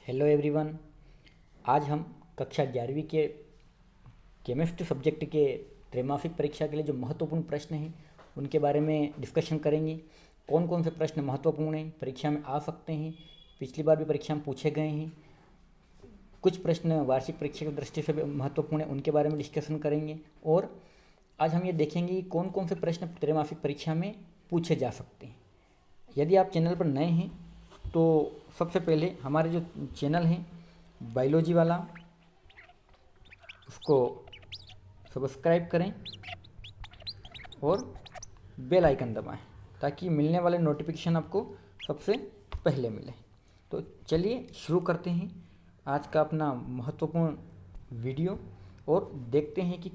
Hello everyone. आज हम कक्षा 11वीं के केमिस्ट्री सब्जेक्ट के त्रैमासिक परीक्षा के लिए जो महत्वपूर्ण प्रश्न हैं उनके बारे में डिस्कशन करेंगे। कौन कौन से प्रश्न महत्वपूर्ण हैं, परीक्षा में आ सकते हैं, पिछली बार भी परीक्षा में पूछे गए हैं, कुछ प्रश्न वार्षिक परीक्षा की दृष्टि से भी महत्वपूर्ण है, उनके बारे में डिस्कशन करेंगे। और आज हम ये देखेंगे कि कौन कौन से प्रश्न त्रैमासिक परीक्षा में पूछे जा सकते हैं। यदि आप चैनल पर नए हैं तो सबसे पहले हमारे जो चैनल है बायोलॉजी वाला, उसको सब्सक्राइब करें और बेल आइकन दबाएं ताकि मिलने वाले नोटिफिकेशन आपको सबसे पहले मिले। तो चलिए शुरू करते हैं आज का अपना महत्वपूर्ण वीडियो और देखते हैं कि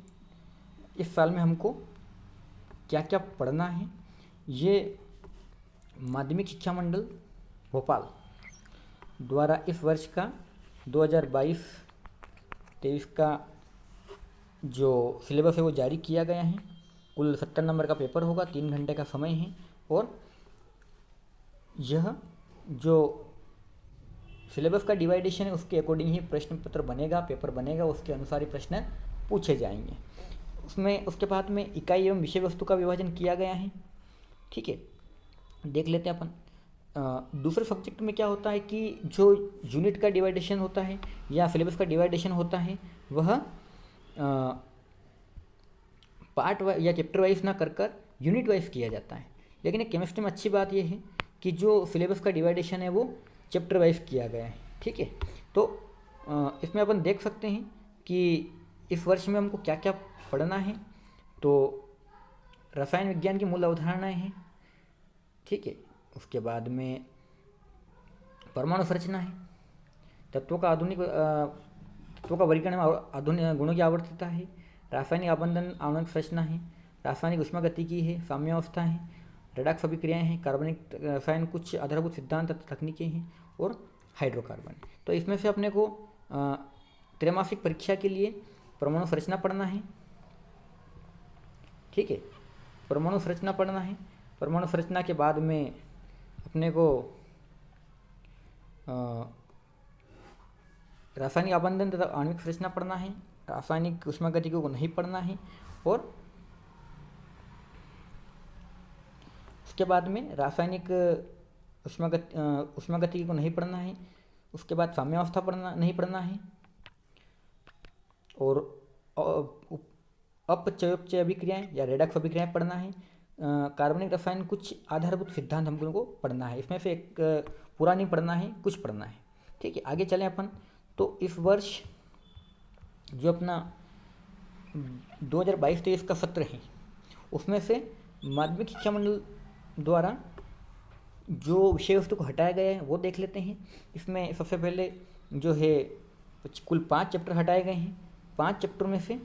इस साल में हमको क्या क्या पढ़ना है। ये माध्यमिक शिक्षा मंडल भोपाल द्वारा इस वर्ष का 2022-23 का जो सिलेबस है वो जारी किया गया है। कुल 70 नंबर का पेपर होगा, 3 घंटे का समय है और यह जो सिलेबस का डिवाइडेशन है उसके अकॉर्डिंग ही प्रश्न पत्र बनेगा, पेपर बनेगा, उसके अनुसार ही प्रश्न पूछे जाएंगे। उसमें उसके बाद में इकाई एवं विषय वस्तु का विभाजन किया गया है। ठीक है, देख लेते हैं अपन। दूसरे सब्जेक्ट में क्या होता है कि जो यूनिट का डिवाइडेशन होता है या सिलेबस का डिवाइडेशन होता है वह पार्ट या चैप्टर वाइज ना कर यूनिट वाइज किया जाता है। लेकिन केमिस्ट्री में अच्छी बात यह है कि जो सिलेबस का डिवाइडेशन है वो चैप्टर वाइज किया गया है। ठीक है, तो इसमें अपन देख सकते हैं कि इस वर्ष में हमको क्या क्या पढ़ना है। तो रसायन विज्ञान की मूल अवधारणाएं हैं। ठीक है, उसके बाद में परमाणु संरचना है, तत्वों का वर्गीकरण में आधुनिक गुणों की आवर्तता है, रासायनिक आबंधन आणविक संरचना है, रासायनिक ऊष्मागतिकी है, साम्यावस्था है, रेडॉक्स अभिक्रियाएं हैं, कार्बनिक रसायन कुछ आधारभूत सिद्धांत तकनीकें हैं और हाइड्रोकार्बन। तो इसमें से अपने को त्रैमासिक परीक्षा के लिए परमाणु संरचना पढ़ना है। ठीक है, परमाणु संरचना पढ़ना है। परमाणु संरचना के बाद में अपने को रासायनिक आबंधन तथा आणविक संरचना पढ़ना है। रासायनिक ऊष्मागतिकी को नहीं पढ़ना है और उसके बाद में रासायनिक ऊष्मागतिकी को नहीं पढ़ना है। उसके बाद साम्यावस्था नहीं पढ़ना है और अपचयोपचय अभिक्रियाएं या रेडॉक्स अभिक्रियाएं पढ़ना है। कार्बनिक रसायन कुछ आधारभूत सिद्धांत हमको पढ़ना है। इसमें से एक पूरा नहीं पढ़ना है, कुछ पढ़ना है। ठीक है, आगे चलें अपन। तो इस वर्ष जो अपना 2022-23 का सत्र है उसमें से माध्यमिक शिक्षा मंडल द्वारा जो विषय वस्तु को हटाया गया है वो देख लेते हैं। इसमें सबसे पहले जो है कुल 5 चैप्टर हटाए गए हैं। 5 चैप्टर में से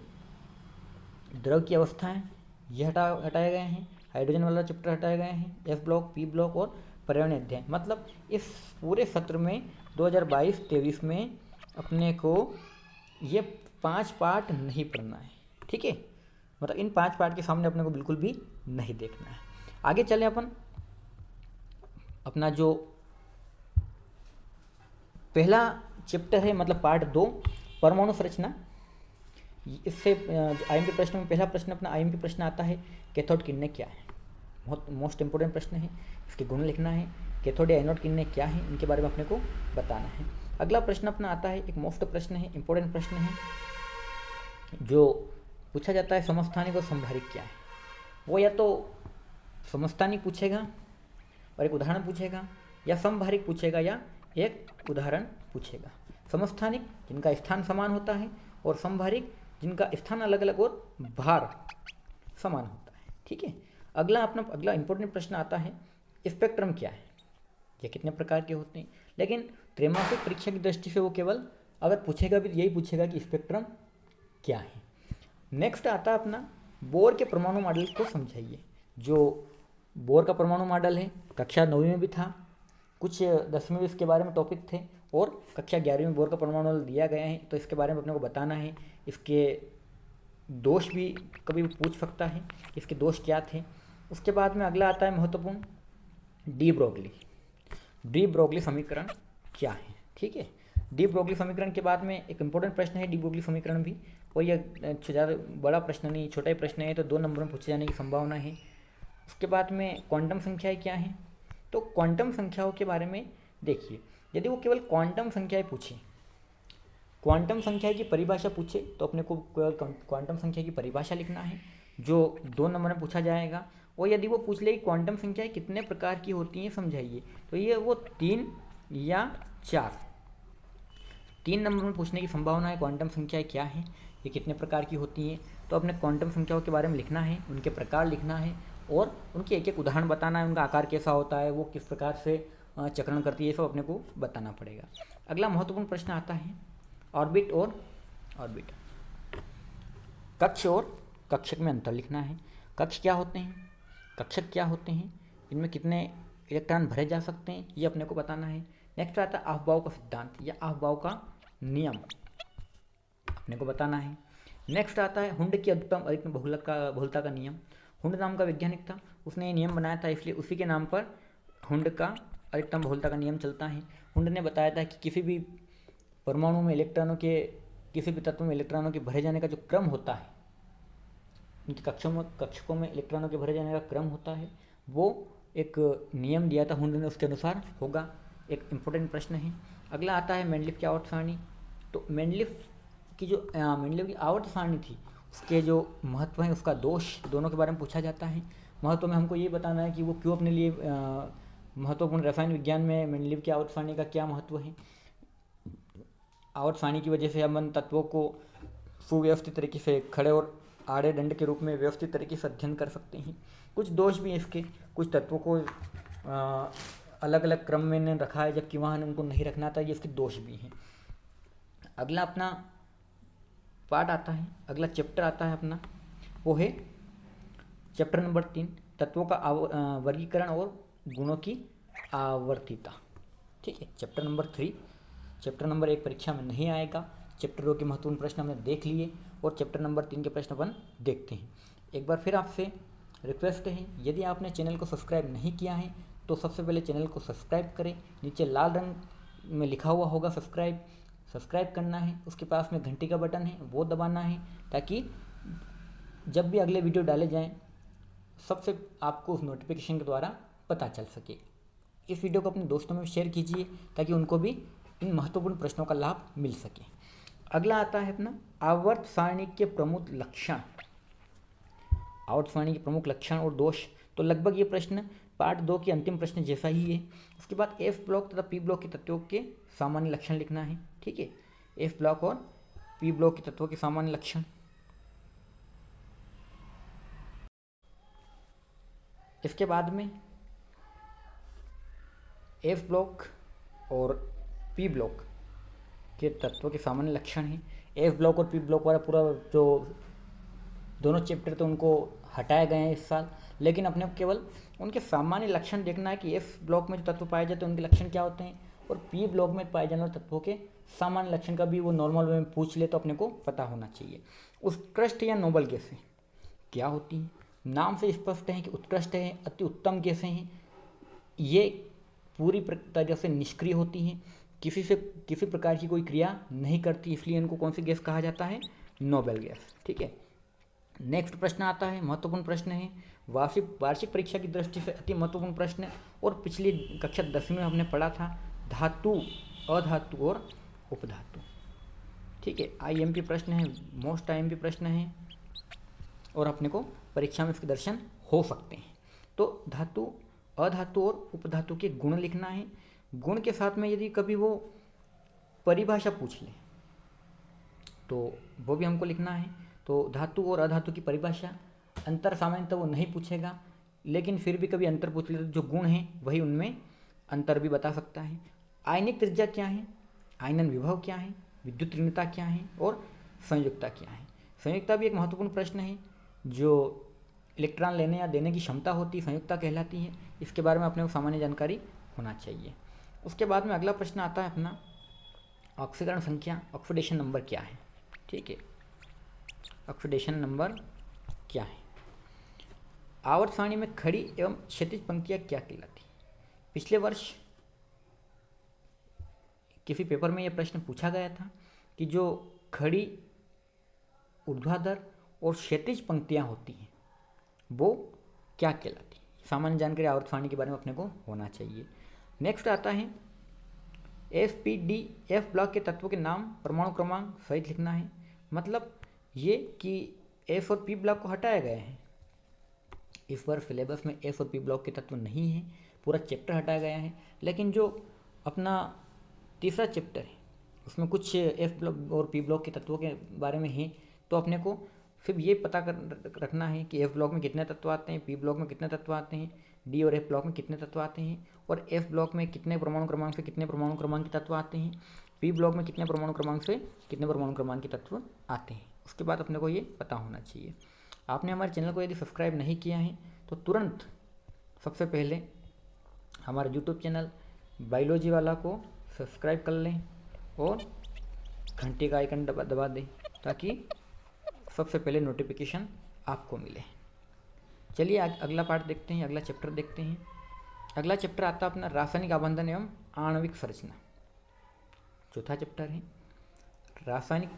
द्रव की अवस्थाएं ये हटाए गए हैं, हाइड्रोजन वाला चैप्टर हटाए गए हैं, एफ ब्लॉक, पी ब्लॉक और पर्यावरण अध्ययन। मतलब इस पूरे सत्र में 2022-23 में अपने को ये 5 पार्ट नहीं पढ़ना है। ठीक है, मतलब इन 5 पार्ट के सामने अपने को बिल्कुल भी नहीं देखना है। आगे चले अपन। अपना जो पहला चैप्टर है मतलब पार्ट 2 परमाणु संरचना। इससे आईएमपी प्रश्न में पहला प्रश्न अपना आईएमपी प्रश्न आता है कैथोड किरणें क्या है। बहुत मोस्ट इंपोर्टेंट प्रश्न है, इसके गुण लिखना है। कैथोड या एनोड किरणें क्या है इनके बारे में अपने को बताना है। अगला प्रश्न अपना आता है, एक मोस्ट प्रश्न है, इंपॉर्टेंट प्रश्न है जो पूछा जाता है समस्थानिक और समभारिक क्या है। वो या तो समस्थानिक पूछेगा और एक उदाहरण पूछेगा या समभारिक पूछेगा या एक उदाहरण पूछेगा। समस्थानिक जिनका स्थान समान होता है और समभारिक जिनका स्थान अलग अलग और भार समान होता है। ठीक है, अगला इंपॉर्टेंट प्रश्न आता है स्पेक्ट्रम क्या है, ये कितने प्रकार के होते हैं। लेकिन त्रैमासिक परीक्षा की दृष्टि से वो केवल अगर पूछेगा भी यही पूछेगा कि स्पेक्ट्रम क्या है। नेक्स्ट आता है अपना बोर के परमाणु मॉडल को समझाइए। जो बोर का परमाणु मॉडल है कक्षा 9वीं में भी था, कुछ 10वीं में इसके बारे में टॉपिक थे और कक्षा 11वीं में बोर का परमाणु मॉडल दिया गया है। तो इसके बारे में अपने को बताना है। इसके दोष भी कभी पूछ सकता है, इसके दोष क्या थे। उसके बाद में अगला आता है महत्वपूर्ण डी ब्रोगली समीकरण क्या है। ठीक है, डी ब्रोगली समीकरण के बाद में एक इंपॉर्टेंट प्रश्न है डी ब्रोगली समीकरण भी, और यह ज़्यादा बड़ा प्रश्न नहीं, छोटा ही प्रश्न है, तो 2 नंबर में पूछे जाने की संभावना है। उसके बाद में क्वांटम संख्याएं क्या हैं, तो क्वांटम संख्याओं के बारे में देखिए, यदि वो केवल क्वांटम संख्याएं पूछे, क्वांटम संख्या की परिभाषा पूछे, तो अपने को केवल क्वांटम संख्या की परिभाषा लिखना है, जो 2 नंबर में पूछा जाएगा। और यदि वो पूछ ले कि क्वांटम संख्याएं कितने प्रकार की होती हैं समझाइए, तो ये वो 3 या 4, 3 नंबर में पूछने की संभावना है। क्वांटम संख्याएं क्या हैं, ये कितने प्रकार की होती हैं, तो अपने क्वांटम संख्याओं के बारे में लिखना है, उनके प्रकार लिखना है और उनके एक एक उदाहरण बताना है, उनका आकार कैसा होता है, वो किस प्रकार से चक्रण करती है, सब अपने को बताना पड़ेगा। अगला महत्वपूर्ण प्रश्न आता है ऑर्बिट और ऑर्बिट। कक्ष और कक्षक में अंतर लिखना है। कक्ष क्या होते हैं, कक्षक क्या होते हैं, इनमें कितने इलेक्ट्रॉन भरे जा सकते हैं, ये अपने को बताना है। नेक्स्ट आता है अफबाव का सिद्धांत या अफबाव का नियम, अपने को बताना है। नेक्स्ट आता है हुंड की अधिकतम बहुलता का नियम। हुंड नाम का वैज्ञानिक था, उसने ये नियम बनाया था, इसलिए उसी के नाम पर हुंड का अधिकतम बहुलता का नियम चलता है। हुंड ने बताया था कि किसी भी परमाणु में इलेक्ट्रॉनों के, किसी भी तत्व में इलेक्ट्रॉनों के भरे जाने का जो क्रम होता है, उनके कक्षकों में इलेक्ट्रॉनों के भरे जाने का क्रम होता है, वो एक नियम दिया था हुंड ने, उसके अनुसार होगा। एक इम्पोर्टेंट प्रश्न है। अगला आता है मेंडलीव की आवर्त सारणी। तो मेंडलीव की जो मेंडलीव की आवर्त सारणी थी, उसके जो महत्व है, उसका दोष, दोनों के बारे में पूछा जाता है। महत्व में हमको ये बताना है कि वो क्यों अपने लिए महत्वपूर्ण, रसायन विज्ञान में मेंडलीव की आवर्त सारणी का क्या महत्व है। आवर्त सारणी की वजह से हम तत्वों को सुव्यवस्थित तरीके से खड़े और आड़े दंड के रूप में व्यवस्थित तरीके से अध्ययन कर सकते हैं। कुछ दोष भी हैं इसके, कुछ तत्वों को अलग अलग क्रम में ने रखा है, जबकि वहाँ उनको नहीं रखना था, ये इसके दोष भी हैं। अगला अपना पार्ट आता है, अगला चैप्टर आता है अपना, वो है चैप्टर नंबर 3, तत्वों का वर्गीकरण और गुणों की आवर्तिता। ठीक है, चैप्टर नंबर 3। चैप्टर नंबर 1 परीक्षा में नहीं आएगा। चैप्टर 2 के महत्वपूर्ण प्रश्न हमने देख लिए और चैप्टर नंबर 3 के प्रश्न अपन देखते हैं। एक बार फिर आपसे रिक्वेस्ट है, यदि आपने चैनल को सब्सक्राइब नहीं किया है तो सबसे पहले चैनल को सब्सक्राइब करें। नीचे लाल रंग में लिखा हुआ होगा सब्सक्राइब करना है, उसके पास में घंटी का बटन है, वो दबाना है, ताकि जब भी अगले वीडियो डाले जाएँ सबसे आपको उस नोटिफिकेशन के द्वारा पता चल सके। इस वीडियो को अपने दोस्तों में शेयर कीजिए ताकि उनको भी इन महत्वपूर्ण प्रश्नों का लाभ मिल सके। अगला आता है अपना आवर्त सारणी के प्रमुख लक्षण। आवर्त सारणी के प्रमुख लक्षण और दोष, तो लगभग ये प्रश्न पार्ट 2 के अंतिम प्रश्न जैसा ही है। उसके बाद एफ ब्लॉक तथा पी ब्लॉक के तत्वों के सामान्य लक्षण लिखना है। ठीक है, एफ ब्लॉक और पी ब्लॉक के तत्वों के सामान्य लक्षण। इसके बाद में एफ ब्लॉक और पी ब्लॉक के तत्वों के सामान्य लक्षण हैं। एफ ब्लॉक और पी ब्लॉक वाला पूरा जो दोनों चैप्टर तो उनको हटाए गए हैं इस साल, लेकिन अपने को केवल उनके सामान्य लक्षण देखना है कि एफ ब्लॉक में जो तत्व पाए जाते हैं उनके लक्षण क्या होते हैं, और पी ब्लॉक में पाए जाने वाले तत्वों के सामान्य लक्षण का भी वो नॉर्मल वे में पूछ ले तो अपने को पता होना चाहिए। उत्कृष्ट या नोबल गैसें क्या होती हैं, नाम से स्पष्ट है कि उत्कृष्ट है, अति उत्तम गैसें हैं, ये पूरी तरह से निष्क्रिय होती हैं, किसी प्रकार की कोई क्रिया नहीं करती, इसलिए इनको कौन सी गैस कहा जाता है, नोबेल गैस। ठीक है, नेक्स्ट प्रश्न आता है, महत्वपूर्ण प्रश्न है, वार्षिक परीक्षा की दृष्टि से अति महत्वपूर्ण प्रश्न, और पिछली कक्षा 10वीं में हमने पढ़ा था धातु, अधातु और उपधातु। ठीक है, आईएमपी प्रश्न है, मोस्ट आईएमपी प्रश्न है, और अपने को परीक्षा में इसके दर्शन हो सकते हैं। तो धातु, अधातु और उपधातु के गुण लिखना है। गुण के साथ में यदि कभी वो परिभाषा पूछ ले तो वो भी हमको लिखना है। तो धातु और अधातु की परिभाषा, अंतर सामान्यतः वो नहीं पूछेगा, लेकिन फिर भी कभी अंतर पूछ ले तो जो गुण हैं वही उनमें अंतर भी बता सकता है। आयनिक त्रिज्या क्या है, आयनन विभव क्या है, विद्युत ऋणता क्या है, और संयुक्ता क्या है। संयुक्ता भी एक महत्वपूर्ण प्रश्न है, जो इलेक्ट्रॉन लेने या देने की क्षमता होती है संयुक्ता कहलाती है। इसके बारे में अपने को सामान्य जानकारी होना चाहिए। उसके बाद में अगला प्रश्न आता है अपना ऑक्सीकरण संख्या, ऑक्सीडेशन नंबर क्या है। ठीक है, ऑक्सीडेशन नंबर क्या है। आवर्त सारणी में खड़ी एवं क्षैतिज पंक्तियाँ क्या कहलाती। पिछले वर्ष किसी पेपर में यह प्रश्न पूछा गया था कि जो खड़ी, ऊर्ध्वाधर और क्षैतिज पंक्तियाँ होती हैं वो क्या कहलाती हैं। सामान्य जानकारी आवर्तसारणी के बारे में अपने को होना चाहिए। नेक्स्ट आता है FPDF ब्लॉक के तत्वों के नाम परमाणु क्रमांक सहित लिखना है। मतलब ये कि F और P ब्लॉक को हटाया गया है। इस बार सिलेबस में F और P ब्लॉक के तत्व नहीं है, पूरा चैप्टर हटाया गया है। लेकिन जो अपना तीसरा चैप्टर है उसमें कुछ F ब्लॉक और P ब्लॉक के तत्वों के बारे में है, तो अपने को सिर्फ ये पता रखना है कि F ब्लॉक में कितने तत्व आते हैं, P ब्लॉक में कितने तत्व आते हैं, D और F ब्लॉक में कितने तत्व आते हैं, और F ब्लॉक में कितने परमाणु क्रमांक से कितने परमाणु क्रमांक के तत्व आते हैं, P ब्लॉक में कितने परमाणु क्रमांक से कितने परमाणु क्रमांक के तत्व आते हैं। उसके बाद अपने को ये पता होना चाहिए। आपने हमारे चैनल को यदि सब्सक्राइब नहीं किया है तो तुरंत सबसे पहले हमारे यूट्यूब चैनल बायोलॉजी वाला को सब्सक्राइब कर लें और घंटे का आइकन दबा दें ताकि सबसे पहले नोटिफिकेशन आपको मिले। चलिए अगला पार्ट देखते हैं, अगला चैप्टर देखते हैं। अगला चैप्टर आता है अपना रासायनिक आबंधन एवं आणविक संरचना। चौथा चैप्टर है रासायनिक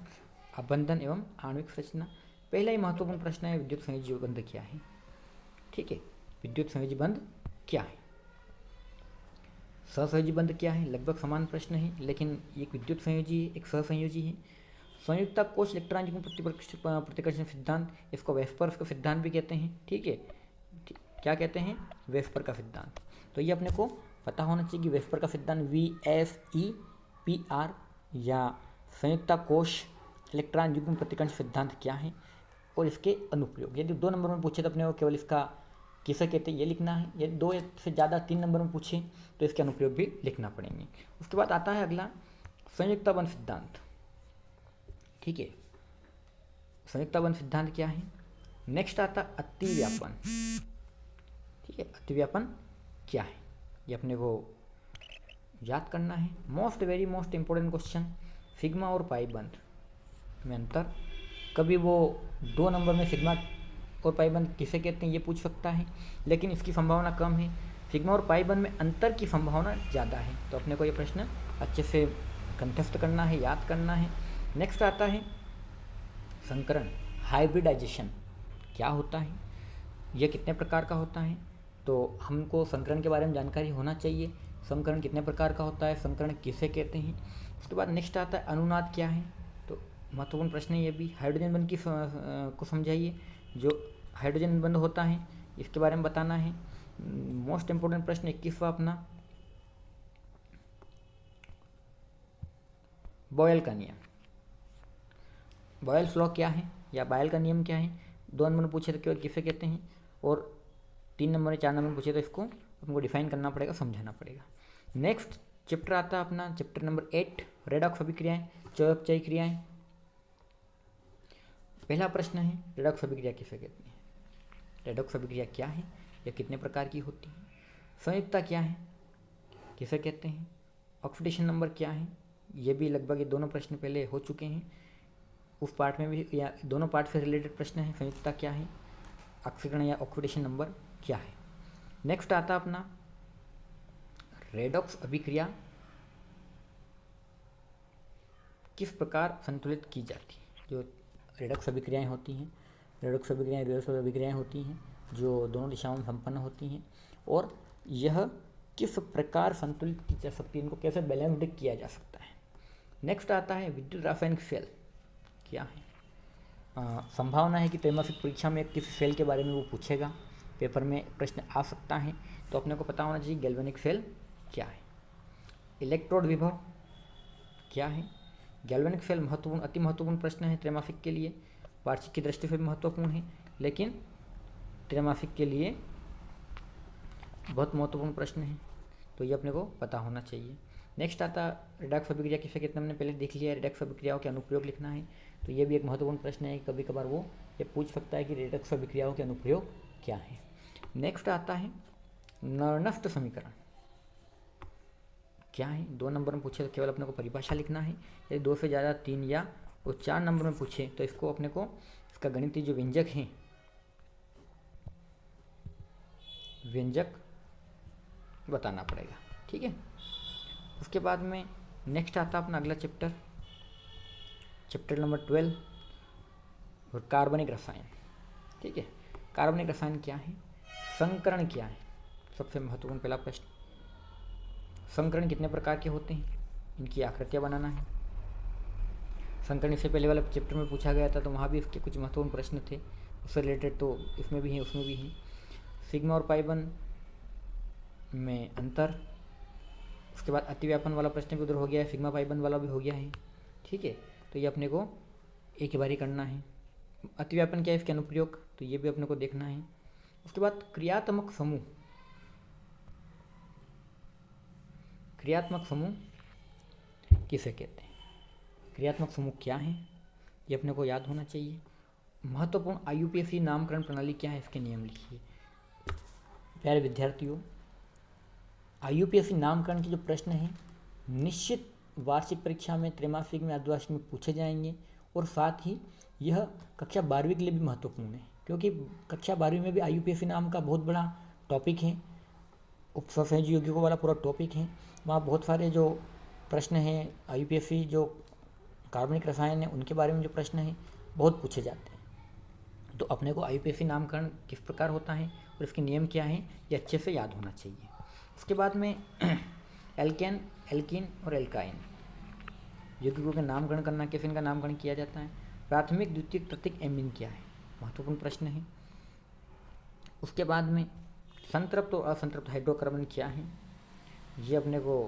आबंधन एवं आणविक संरचना। पहला ही महत्वपूर्ण प्रश्न है विद्युत संयोजी बंध क्या है। ठीक है, विद्युत संयोजी बंध क्या है, सहसंयोजी बंध क्या है, लगभग समान प्रश्न है, लेकिन एक विद्युत संयोजी है, एक सहसंयोजी है। संयुक्ता कोश इलेक्ट्रॉन युग्म प्रतिकर्षण सिद्धांत, इसको वेस्पर का सिद्धांत भी कहते हैं। ठीक है, क्या कहते हैं, वेस्पर का सिद्धांत। तो ये अपने को पता होना चाहिए कि वेस्पर का सिद्धांत VSEPR या संयुक्ता कोश इलेक्ट्रॉन युग्म प्रतिकर्षण सिद्धांत क्या है और इसके अनुप्रयोग। यदि 2 नंबर में पूछे तो अपने को केवल इसका किसे कहते हैं ये लिखना है। यदि 2 से ज़्यादा 3 नंबर में पूछे तो इसके अनुप्रयोग भी लिखना पड़ेंगे। उसके बाद आता है अगला संयुक्ता बंध सिद्धांत। ठीक है, संयुक्ता बंध सिद्धांत क्या है। नेक्स्ट आता अतिव्यापन। ठीक है, अतिव्यापन क्या है ये अपने को याद करना है। Very most important question, sigma और पाई बंध में अंतर। कभी वो 2 नंबर में सिग्मा और पाई बंध किसे कहते हैं ये पूछ सकता है, लेकिन इसकी संभावना कम है। सिग्मा और पाई बंध में अंतर की संभावना ज़्यादा है। तो अपने को ये प्रश्न अच्छे से कंठस्थ करना है, याद करना है। नेक्स्ट आता है संकरण, हाइब्रिडाइजेशन क्या होता है, यह कितने प्रकार का होता है। तो हमको संकरण के बारे में जानकारी होना चाहिए। संकरण कितने प्रकार का होता है, संकरण किसे कहते हैं। उसके बाद नेक्स्ट आता है अनुनाद क्या है। तो महत्वपूर्ण प्रश्न है ये भी। हाइड्रोजन बंध की को समझाइए, जो हाइड्रोजन बंध होता है इसके बारे में बताना है। मोस्ट इंपोर्टेंट प्रश्न 21वां अपना बॉयल का नियम, बॉयल्स लॉ क्या है या बॉयल का नियम क्या है। 2 नंबर में पूछे तो केवल किसे कहते हैं, और 3 नंबर में 4 नंबर में पूछे तो इसको हमको डिफाइन करना पड़ेगा, समझाना पड़ेगा। नेक्स्ट चैप्टर आता है अपना चैप्टर नंबर 8 रेडॉक्स अभिक्रियाएं, चयापचयी क्रियाएं। पहला प्रश्न है रेडॉक्स अभिक्रिया किसे कहते हैं, रेडॉक्स अभिक्रिया क्या है या कितने प्रकार की होती है। संयुक्ता क्या है, किसे कहते हैं। ऑक्सीडेशन नंबर क्या है, ये भी लगभग ये दोनों प्रश्न पहले हो चुके हैं। उस पार्ट में भी या दोनों पार्ट से रिलेटेड प्रश्न है। संयुक्ता क्या है, ऑक्सीकरण या ऑक्सीडेशन नंबर क्या है। नेक्स्ट आता अपना रेडॉक्स अभिक्रिया किस प्रकार संतुलित की जाती है। जो रेडॉक्स अभिक्रियाएं होती हैं, रेडॉक्स अभिक्रियाएं रिवर्स अभिक्रियाएं होती हैं जो दोनों दिशाओं में संपन्न होती हैं, और यह किस प्रकार संतुलित की जा सकती है, इनको कैसे बैलेंस्ड किया जा सकता है। नेक्स्ट आता है विद्युत रासायनिक सेल क्या है। संभावना है कि त्रैमासिक परीक्षा में किसी सेल के बारे में वो पूछेगा, पेपर में प्रश्न आ सकता है। तो अपने को पता होना चाहिए गैल्वेनिक सेल क्या है। इलेक्ट्रोड विभव क्या है। गैल्वेनिक सेल महत्वपूर्ण, अति महत्वपूर्ण प्रश्न है त्रैमासिक के लिए। वार्षिक की दृष्टि से भी महत्वपूर्ण है, लेकिन त्रैमासिक के लिए बहुत महत्वपूर्ण प्रश्न है, तो ये अपने को पता होना चाहिए। नेक्स्ट आता रेडॉक्स अभिक्रिया किसे कहते हैं, हमने पहले देख लिया है। रेडॉक्स अभिक्रियाओं के अनुप्रयोग लिखना है, तो ये भी एक महत्वपूर्ण प्रश्न है। कभी कभार वो ये पूछ सकता है कि रेडॉक्स अभिक्रियाओं के अनुप्रयोग क्या है। नेक्स्ट आता है नर्नस्ट समीकरण क्या है। 2 नंबर में पूछे तो केवल अपने को परिभाषा लिखना है। यदि 2 से ज़्यादा 3 या 4 नंबर में पूछे तो इसको अपने को इसका गणितीय जो व्यंजक हैं, व्यंजक बताना पड़ेगा। ठीक है, उसके बाद में नेक्स्ट आता अपना अगला चैप्टर, चैप्टर नंबर 12, और कार्बनिक रसायन। ठीक है, कार्बनिक रसायन क्या है, संकरण क्या है, सबसे महत्वपूर्ण पहला प्रश्न। संकरण कितने प्रकार के होते हैं, इनकी आकृतियाँ बनाना है। संकरण इससे पहले वाले चैप्टर में पूछा गया था, तो वहाँ भी इसके कुछ महत्वपूर्ण प्रश्न थे उससे रिलेटेड, तो इसमें भी हैं उसमें भी हैं। सिग्मा और पाई बॉन्ड में अंतर, उसके बाद अतिव्यापन वाला प्रश्न भी उधर हो गया है, सिग्मा पाई बॉन्ड वाला भी हो गया है। ठीक है, तो ये अपने को एक ही बार ही करना है। अतिव्यापन क्या है, इसके अनुप्रयोग, तो ये भी अपने को देखना है। उसके बाद क्रियात्मक समूह, क्रियात्मक समूह किसे कहते हैं, क्रियात्मक समूह क्या है, ये अपने को याद होना चाहिए। महत्वपूर्ण IUPAC नामकरण प्रणाली क्या है, इसके नियम लिखिए। प्यारे विद्यार्थियों, IUPAC नामकरण के जो प्रश्न हैं निश्चित वार्षिक परीक्षा में, त्रैमासिक में, अर्धवार्षिक में पूछे जाएंगे, और साथ ही यह कक्षा 12वीं के लिए भी महत्वपूर्ण है, क्योंकि कक्षा 12वीं में भी IUPAC नाम का बहुत बड़ा टॉपिक है, उपसहयोगी यौगिकों वाला पूरा टॉपिक है। वहाँ बहुत सारे जो प्रश्न हैं IUPAC जो कार्बनिक रसायन है उनके बारे में जो प्रश्न हैं बहुत पूछे जाते हैं। तो अपने को IUPAC नामकरण किस प्रकार होता है और इसके नियम क्या हैं, ये अच्छे से याद होना चाहिए। उसके बाद में एल्केन, एल्कीन और एल्काइन यौगिकों के नामकरण करना, कैसे इनका नामकरण किया जाता है। प्राथमिक द्वितीयक तृतीयक एमीन क्या है, महत्वपूर्ण प्रश्न है। उसके बाद में संतृप्त और असंतृप्त हाइड्रोकार्बन क्या है, ये अपने को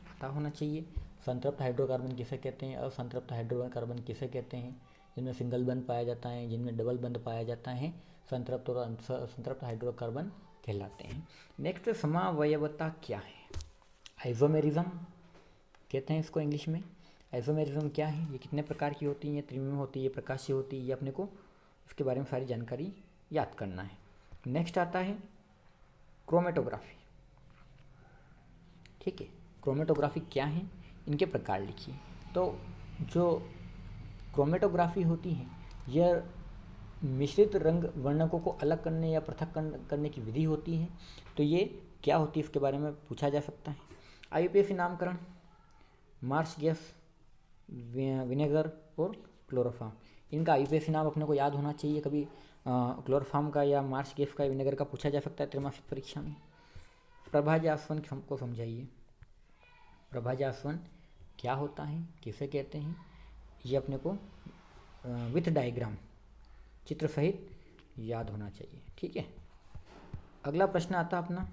पता होना चाहिए। संतृप्त हाइड्रोकार्बन किसे कहते हैं, असंतृप्त हाइड्रोकार्बन किसे कहते हैं, जिनमें सिंगल बंध पाया जाता है, जिनमें डबल बंध पाया जाता है, संतृप्त और असंतृप्त हाइड्रोकार्बन कहलाते हैं। नेक्स्ट, समावयवता क्या है, आइसोमेरिज्म कहते हैं इसको इंग्लिश में। आइसोमेरिज्म क्या है, ये कितने प्रकार की होती है, ये त्रिविमीय होती है, ये प्रकाशीय होती है, ये अपने को इसके बारे में सारी जानकारी याद करना है। नेक्स्ट आता है क्रोमेटोग्राफी। ठीक है, क्रोमेटोग्राफी क्या है, इनके प्रकार लिखिए। तो जो क्रोमेटोग्राफी होती है यह मिश्रित रंग वर्णकों को अलग करने या पृथक करने की विधि होती है। तो ये क्या होती है इसके बारे में पूछा जा सकता है। IUPAC नामकरण, मार्स गैस, विनेगर और क्लोरोफॉर्म, इनका IUPAC नाम अपने को याद होना चाहिए। कभी क्लोरोफॉर्म का या मार्स गैस का, विनेगर का पूछा जा सकता है त्रैमासिक परीक्षा में। प्रभाजास्वन को समझाइए, प्रभाजास्वन क्या होता है, किसे कहते हैं, ये अपने को विथ डायग्राम, चित्र सहित याद होना चाहिए। ठीक है, अगला प्रश्न आता अपना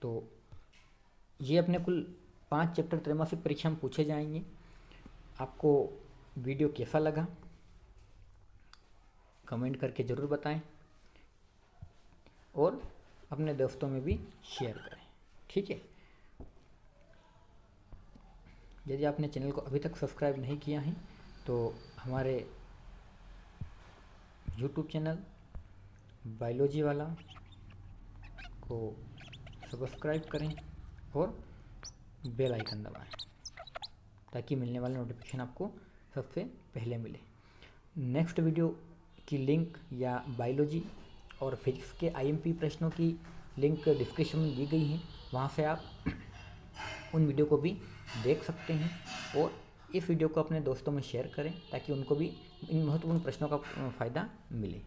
तो ये अपने कुल 5 चैप्टर त्रैमासिक परीक्षा में पूछे जाएंगे। आपको वीडियो कैसा लगा कमेंट करके ज़रूर बताएं और अपने दोस्तों में भी शेयर करें। ठीक है, यदि आपने चैनल को अभी तक सब्सक्राइब नहीं किया है तो हमारे YouTube चैनल बायोलॉजी वाला को सब्सक्राइब करें और बेल आइकन दबाएं ताकि मिलने वाले नोटिफिकेशन आपको सबसे पहले मिले। नेक्स्ट वीडियो की लिंक या बायोलॉजी और फिजिक्स के IMP प्रश्नों की लिंक डिस्क्रिप्शन में दी गई है, वहाँ से आप उन वीडियो को भी देख सकते हैं और इस वीडियो को अपने दोस्तों में शेयर करें ताकि उनको भी इन महत्वपूर्ण प्रश्नों का फ़ायदा मिले।